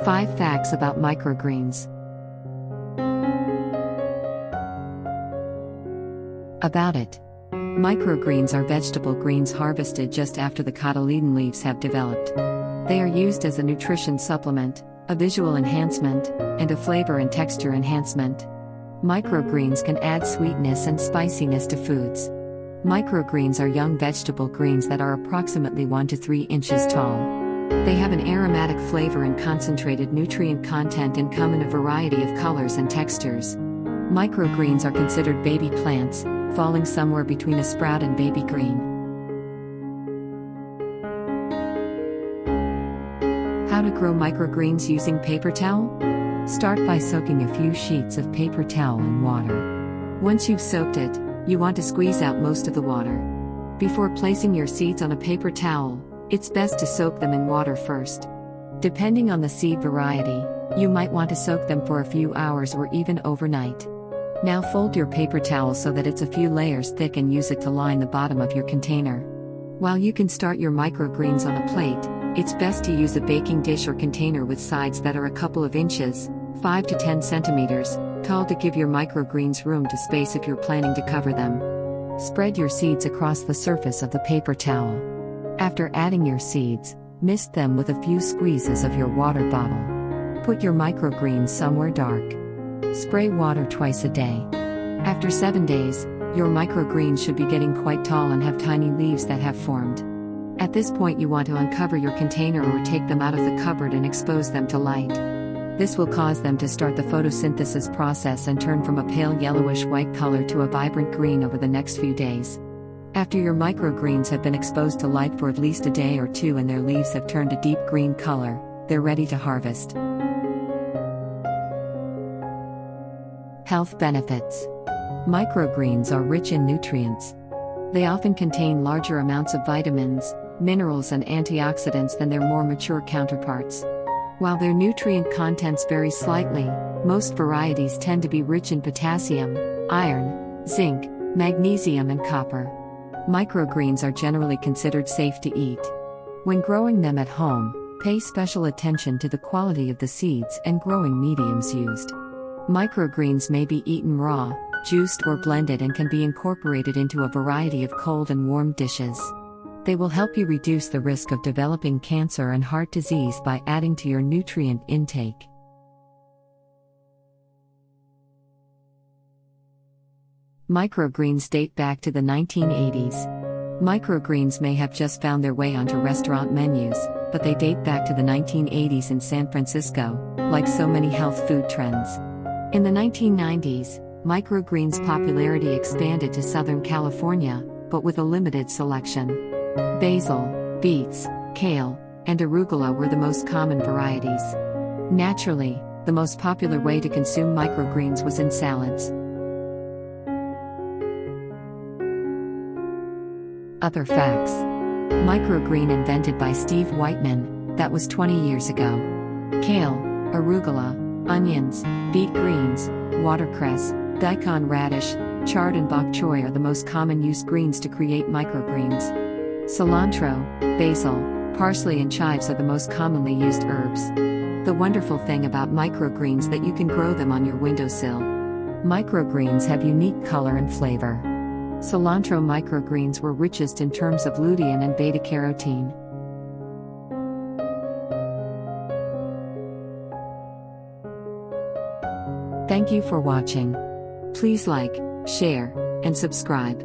5 Facts about microgreens. About it. Microgreens are vegetable greens harvested just after the cotyledon leaves have developed. They are used as a nutrition supplement, a visual enhancement, and a flavor and texture enhancement. Microgreens can add sweetness and spiciness to foods. Microgreens are young vegetable greens that are approximately 1 to 3 inches tall. They have an aromatic flavor and concentrated nutrient content and come in a variety of colors and textures. Microgreens are considered baby plants, falling somewhere between a sprout and baby green. How to grow microgreens using paper towel? Start by soaking a few sheets of paper towel in water. Once you've soaked it, you want to squeeze out most of the water. Before placing your seeds on a paper towel, it's best to soak them in water first. Depending on the seed variety, you might want to soak them for a few hours or even overnight. Now fold your paper towel so that it's a few layers thick and use it to line the bottom of your container. While you can start your microgreens on a plate, it's best to use a baking dish or container with sides that are a couple of inches, 5 to 10 centimeters, tall to give your microgreens room to space if you're planning to cover them. Spread your seeds across the surface of the paper towel. After adding your seeds, mist them with a few squeezes of your water bottle. Put your microgreens somewhere dark. Spray water twice a day. After 7 days, your microgreens should be getting quite tall and have tiny leaves that have formed. At this point you want to uncover your container or take them out of the cupboard and expose them to light. This will cause them to start the photosynthesis process and turn from a pale yellowish-white color to a vibrant green over the next few days. After your microgreens have been exposed to light for at least a day or two and their leaves have turned a deep green color, they're ready to harvest. Health benefits. Microgreens are rich in nutrients. They often contain larger amounts of vitamins, minerals and antioxidants than their more mature counterparts. While their nutrient contents vary slightly, most varieties tend to be rich in potassium, iron, zinc, magnesium and copper. Microgreens are generally considered safe to eat. When growing them at home, pay special attention to the quality of the seeds and growing mediums used. Microgreens may be eaten raw, juiced or blended and can be incorporated into a variety of cold and warm dishes. They will help you reduce the risk of developing cancer and heart disease by adding to your nutrient intake. Microgreens date back to the 1980s. Microgreens may have just found their way onto restaurant menus, but they date back to the 1980s in San Francisco, like so many health food trends. In the 1990s, microgreens' popularity expanded to Southern California, but with a limited selection. Basil, beets, kale, and arugula were the most common varieties. Naturally, the most popular way to consume microgreens was in salads. Other facts. Microgreen invented by Steve Whiteman, that was 20 years ago. Kale, arugula, onions, beet greens, watercress, daikon radish, chard and bok choy are the most common used greens to create microgreens. Cilantro, basil, parsley and chives are the most commonly used herbs. The wonderful thing about microgreens that you can grow them on your windowsill. Microgreens have unique color and flavor. Cilantro microgreens were richest in terms of lutein and beta-carotene. Thank you for watching. Please like, share, and subscribe.